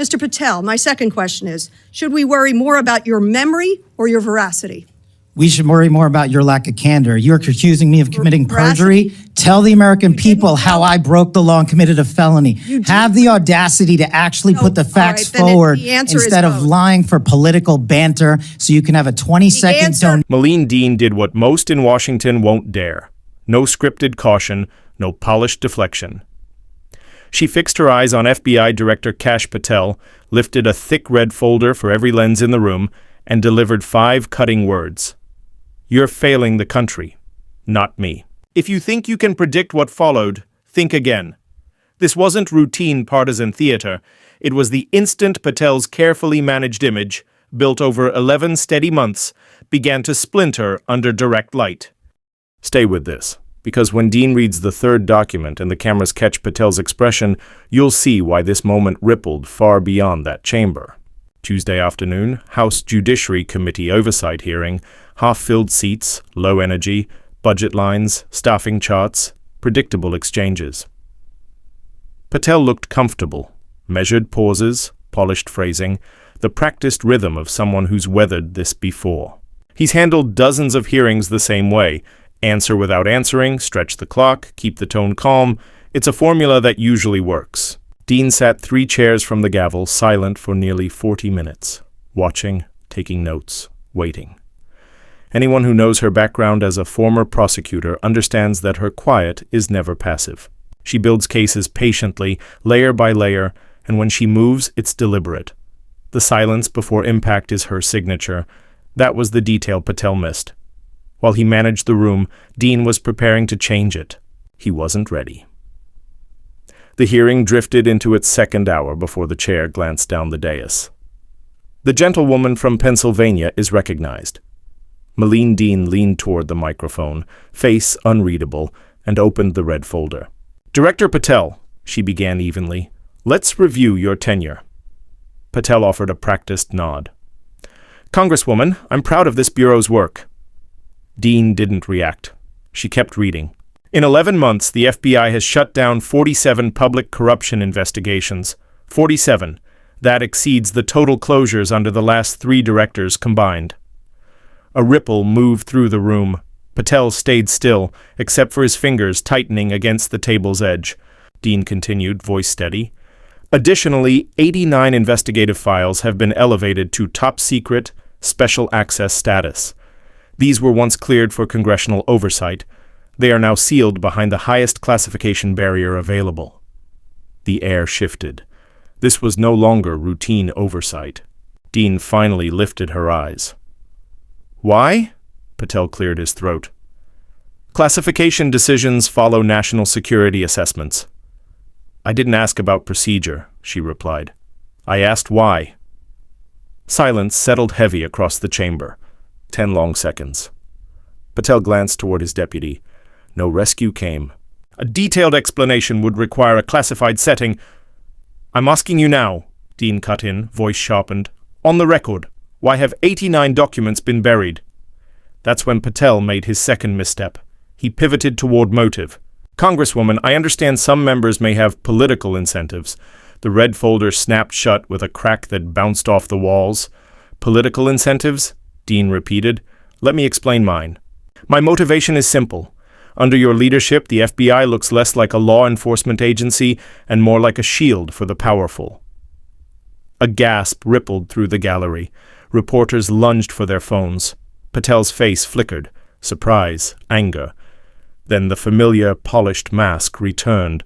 Mr. Patel, my second question is, should we worry more about your memory or your veracity? We should worry more about your lack of candor. You're accusing me of committing perjury. Tell the American people how I broke the law and committed a felony. Have the audacity to actually put the facts forward instead of lying for political banter so you can have a 20-second donation. Madeleine Dean did what most in Washington won't dare. No scripted caution, no polished deflection. She fixed her eyes on FBI Director Kash Patel, lifted a thick red folder for every lens in the room, and delivered 5 cutting words. You're failing the country, not me. If you think you can predict what followed, think again. This wasn't routine partisan theater. It was the instant Patel's carefully managed image, built over 11 steady months, began to splinter under direct light. Stay with this, because when Dean reads the third document and the cameras catch Patel's expression, you'll see why this moment rippled far beyond that chamber. Tuesday afternoon, House Judiciary Committee Oversight hearing, half-filled seats, low energy, budget lines, staffing charts, predictable exchanges. Patel looked comfortable, measured pauses, polished phrasing, the practiced rhythm of someone who's weathered this before. He's handled dozens of hearings the same way. Answer without answering, stretch the clock, keep the tone calm. It's a formula that usually works. Dean sat 3 chairs from the gavel, silent for nearly 40 minutes, watching, taking notes, waiting. Anyone who knows her background as a former prosecutor understands that her quiet is never passive. She builds cases patiently, layer by layer, and when she moves, it's deliberate. The silence before impact is her signature. That was the detail Patel missed. While he managed the room, Dean was preparing to change it. He wasn't ready. The hearing drifted into its second hour before the chair glanced down the dais. The gentlewoman from Pennsylvania is recognized. Madeleine Dean leaned toward the microphone, face unreadable, and opened the red folder. Director Patel, she began evenly, let's review your tenure. Patel offered a practiced nod. Congresswoman, I'm proud of this bureau's work. Dean didn't react. She kept reading. In 11 months, the FBI has shut down 47 public corruption investigations. 47. That exceeds the total closures under the last 3 directors combined. A ripple moved through the room. Patel stayed still, except for his fingers tightening against the table's edge. Dean continued, voice steady. Additionally, 89 investigative files have been elevated to top-secret, special access status. These were once cleared for congressional oversight. They are now sealed behind the highest classification barrier available. The air shifted. This was no longer routine oversight. Dean finally lifted her eyes. Why? Patel cleared his throat. Classification decisions follow national security assessments. I didn't ask about procedure, she replied. I asked why. Silence settled heavy across the chamber. 10 long seconds. Patel glanced toward his deputy. No rescue came. A detailed explanation would require a classified setting. I'm asking you now, Dean cut in, voice sharpened. On the record, why have 89 documents been buried? That's when Patel made his second misstep. He pivoted toward motive. Congresswoman, I understand some members may have political incentives. The red folder snapped shut with a crack that bounced off the walls. Political incentives? Dean repeated. Let me explain mine. My motivation is simple. Under your leadership, the FBI looks less like a law enforcement agency and more like a shield for the powerful. A gasp rippled through the gallery. Reporters lunged for their phones. Patel's face flickered. Surprise, anger. Then the familiar, polished mask returned.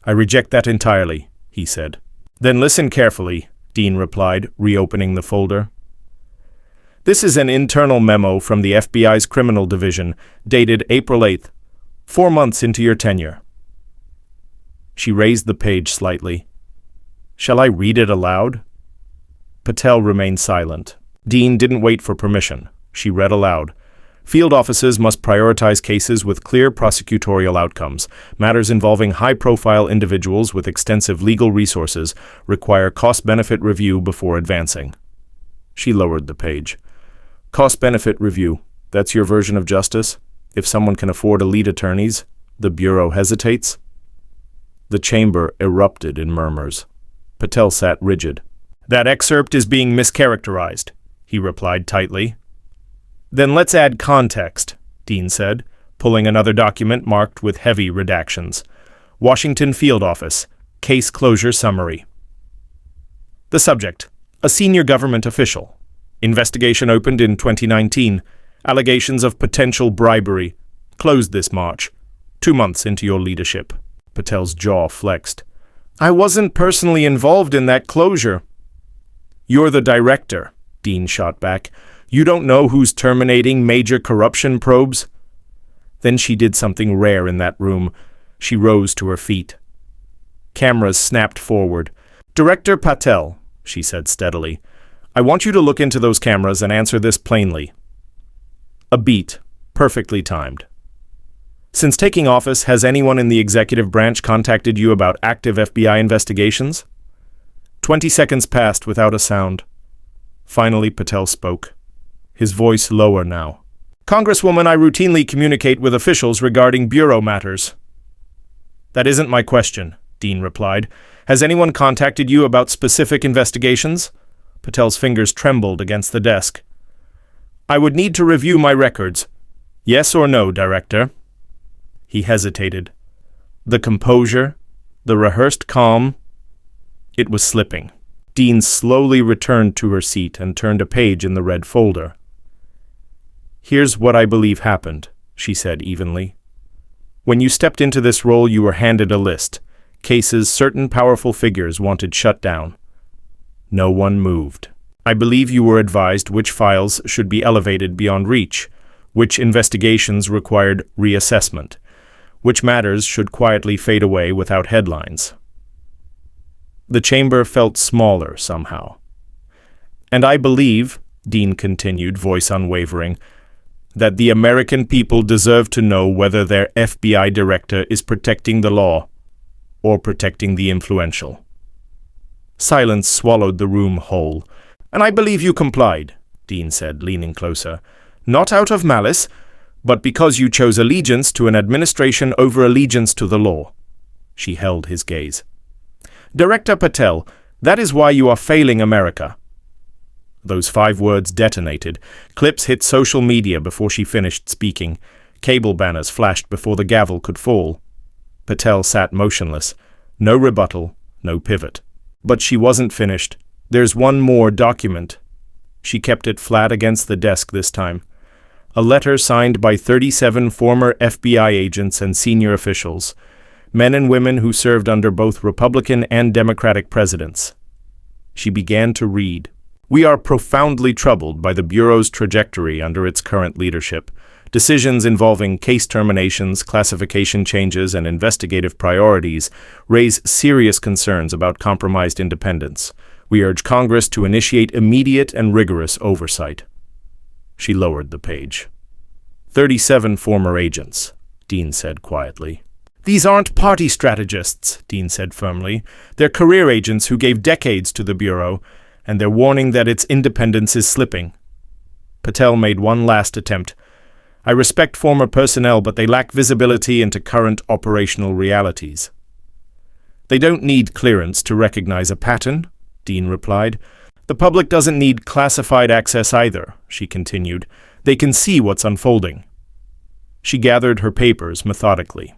I reject that entirely, he said. Then listen carefully, Dean replied, reopening the folder. This is an internal memo from the FBI's Criminal Division, dated April 8th, 4 months into your tenure. She raised the page slightly. Shall I read it aloud? Patel remained silent. Dean didn't wait for permission. She read aloud. Field offices must prioritize cases with clear prosecutorial outcomes. Matters involving high-profile individuals with extensive legal resources require cost-benefit review before advancing. She lowered the page. Cost-benefit review. That's your version of justice? If someone can afford elite attorneys, the Bureau hesitates? The chamber erupted in murmurs. Patel sat rigid. That excerpt is being mischaracterized, he replied tightly. Then let's add context, Dean said, pulling another document marked with heavy redactions. Washington Field Office, Case Closure Summary. The subject, a senior government official. Investigation opened in 2019. Allegations of potential bribery. Closed this March. 2 months into your leadership. Patel's jaw flexed. I wasn't personally involved in that closure. You're the director, Dean shot back. You don't know who's terminating major corruption probes? Then she did something rare in that room. She rose to her feet. Cameras snapped forward. Director Patel, she said steadily, I want you to look into those cameras and answer this plainly. A beat, perfectly timed. Since taking office, has anyone in the executive branch contacted you about active FBI investigations? 20 seconds passed without a sound. Finally, Patel spoke, his voice lower now. Congresswoman, I routinely communicate with officials regarding bureau matters. That isn't my question, Dean replied. Has anyone contacted you about specific investigations? Patel's fingers trembled against the desk. I would need to review my records. Yes or no, Director? He hesitated. The composure, the rehearsed calm, it was slipping. Dean slowly returned to her seat and turned a page in the red folder. Here's what I believe happened, she said evenly. When you stepped into this role, you were handed a list. Cases certain powerful figures wanted shut down. No one moved. I believe you were advised which files should be elevated beyond reach, which investigations required reassessment, which matters should quietly fade away without headlines. The chamber felt smaller somehow. And I believe, Dean continued, voice unwavering, that the American people deserve to know whether their FBI director is protecting the law or protecting the influential. Silence swallowed the room whole. And I believe you complied, Dean said, leaning closer. Not out of malice, but because you chose allegiance to an administration over allegiance to the law. She held his gaze. Director Patel, that is why you are failing America. Those 5 words detonated. Clips hit social media before she finished speaking. Cable banners flashed before the gavel could fall. Patel sat motionless. No rebuttal, no pivot. But she wasn't finished. There's one more document. She kept it flat against the desk this time. A letter signed by 37 former FBI agents and senior officials, men and women who served under both Republican and Democratic presidents. She began to read. We are profoundly troubled by the Bureau's trajectory under its current leadership. Decisions involving case terminations, classification changes, and investigative priorities raise serious concerns about compromised independence. We urge Congress to initiate immediate and rigorous oversight. She lowered the page. 37 former agents, Dean said quietly. These aren't party strategists, Dean said firmly. They're career agents who gave decades to the Bureau, and they're warning that its independence is slipping. Patel made one last attempt. I respect former personnel, but they lack visibility into current operational realities. They don't need clearance to recognize a pattern, Dean replied. The public doesn't need classified access either, she continued. They can see what's unfolding. She gathered her papers methodically.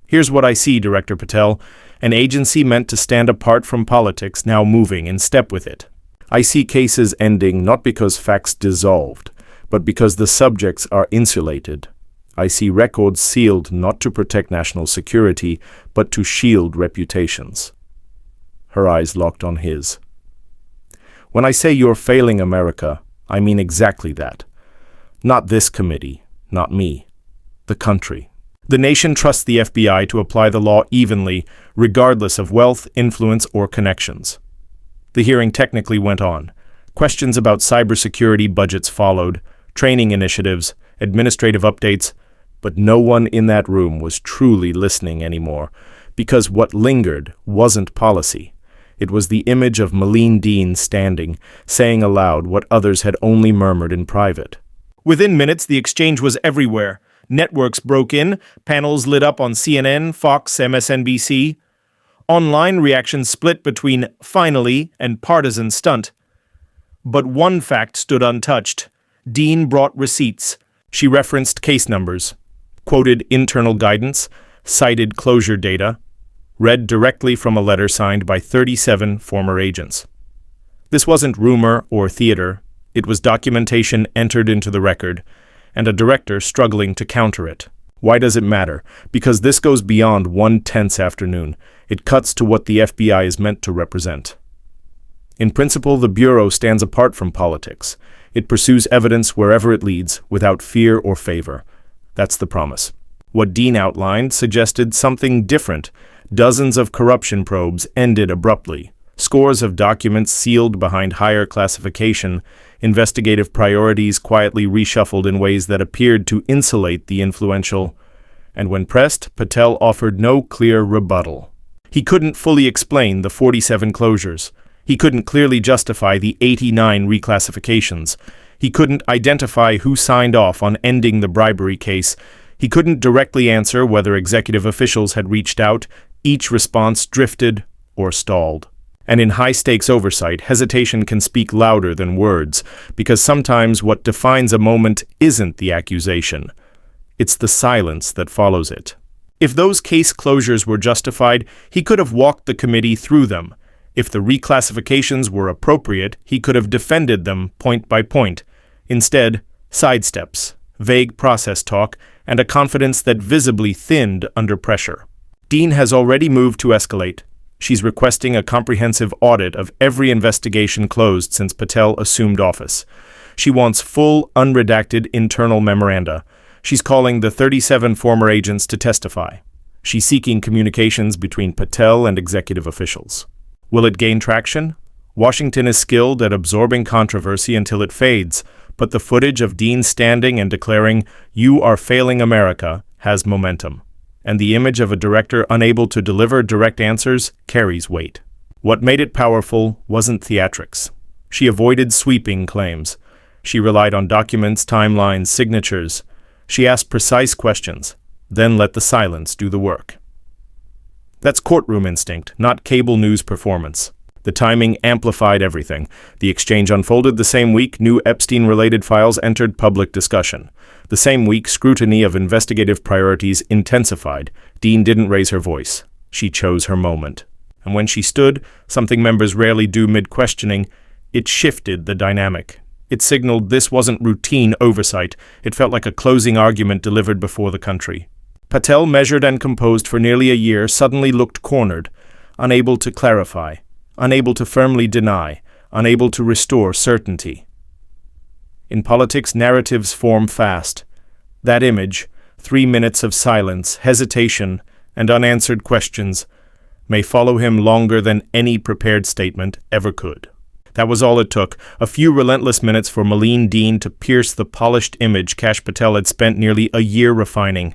Here's what I see, Director Patel. An agency meant to stand apart from politics now moving in step with it. I see cases ending not because facts dissolved, but because the subjects are insulated. I see records sealed not to protect national security, but to shield reputations. Her eyes locked on his. When I say you're failing America, I mean exactly that. Not this committee, not me. The country. The nation trusts the FBI to apply the law evenly, regardless of wealth, influence, or connections. The hearing technically went on. Questions about cybersecurity budgets followed, training initiatives, administrative updates, but no one in that room was truly listening anymore, because what lingered wasn't policy. It was the image of Madeleine Dean standing, saying aloud what others had only murmured in private. Within minutes, the exchange was everywhere. Networks broke in, panels lit up on CNN, Fox, MSNBC. Online reactions split between finally and partisan stunt. But one fact stood untouched. Dean brought receipts. She referenced case numbers, quoted internal guidance, cited closure data, read directly from a letter signed by 37 former agents. This wasn't rumor or theater. It was documentation entered into the record, and a director struggling to counter it. Why does it matter? Because this goes beyond one tense afternoon. It cuts to what the FBI is meant to represent. In principle, the Bureau stands apart from politics. It pursues evidence wherever it leads, without fear or favor. That's the promise. What Dean outlined suggested something different. Dozens of corruption probes ended abruptly. Scores of documents sealed behind higher classification, investigative priorities quietly reshuffled in ways that appeared to insulate the influential. And when pressed, Patel offered no clear rebuttal. He couldn't fully explain the 47 closures. He couldn't clearly justify the 89 reclassifications. He couldn't identify who signed off on ending the bribery case. He couldn't directly answer whether executive officials had reached out. Each response drifted or stalled. And in high-stakes oversight, hesitation can speak louder than words, because sometimes what defines a moment isn't the accusation. It's the silence that follows it. If those case closures were justified, he could have walked the committee through them. If the reclassifications were appropriate, he could have defended them point by point. Instead, sidesteps, vague process talk, and a confidence that visibly thinned under pressure. Dean has already moved to escalate. She's requesting a comprehensive audit of every investigation closed since Patel assumed office. She wants full, unredacted internal memoranda. She's calling the 37 former agents to testify. She's seeking communications between Patel and executive officials. Will it gain traction? Washington is skilled at absorbing controversy until it fades, but the footage of Dean standing and declaring, "You are failing America," has momentum. And the image of a director unable to deliver direct answers carries weight. What made it powerful wasn't theatrics. She avoided sweeping claims. She relied on documents, timelines, signatures. She asked precise questions, then let the silence do the work. That's courtroom instinct, not cable news performance. The timing amplified everything. The exchange unfolded the same week new Epstein-related files entered public discussion. The same week, scrutiny of investigative priorities intensified. Dean didn't raise her voice. She chose her moment. And when she stood, something members rarely do mid-questioning, it shifted the dynamic. It signaled this wasn't routine oversight. It felt like a closing argument delivered before the country. Patel, measured and composed for nearly a year, suddenly looked cornered, unable to clarify, unable to firmly deny, unable to restore certainty. In politics, narratives form fast. That image, 3 minutes of silence, hesitation, and unanswered questions, may follow him longer than any prepared statement ever could. That was all it took, a few relentless minutes for Madeleine Dean to pierce the polished image Kash Patel had spent nearly a year refining.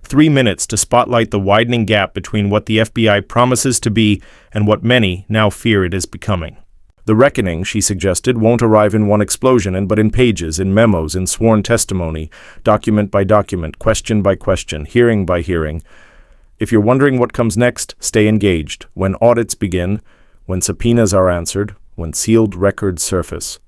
3 minutes to spotlight the widening gap between what the FBI promises to be and what many now fear it is becoming. The reckoning, she suggested, won't arrive in one explosion, but in pages, in memos, in sworn testimony, document by document, question by question, hearing by hearing. If you're wondering what comes next, stay engaged. When audits begin, when subpoenas are answered, when sealed records surface,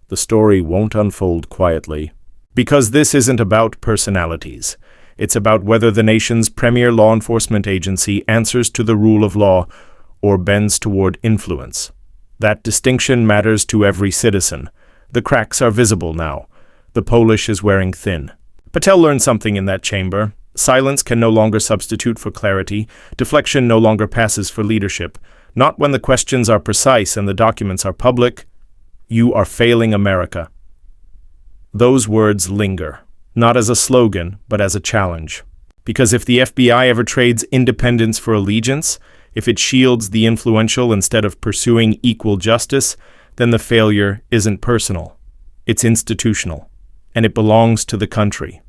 the story won't unfold quietly. Because this isn't about personalities. It's about whether the nation's premier law enforcement agency answers to the rule of law or bends toward influence. That distinction matters to every citizen. The cracks are visible now. The polish is wearing thin. Patel learned something in that chamber. Silence can no longer substitute for clarity. Deflection no longer passes for leadership. Not when the questions are precise and the documents are public. You are failing America. Those words linger, not as a slogan, but as a challenge. Because if the FBI ever trades independence for allegiance, if it shields the influential instead of pursuing equal justice, then the failure isn't personal. It's institutional, and it belongs to the country.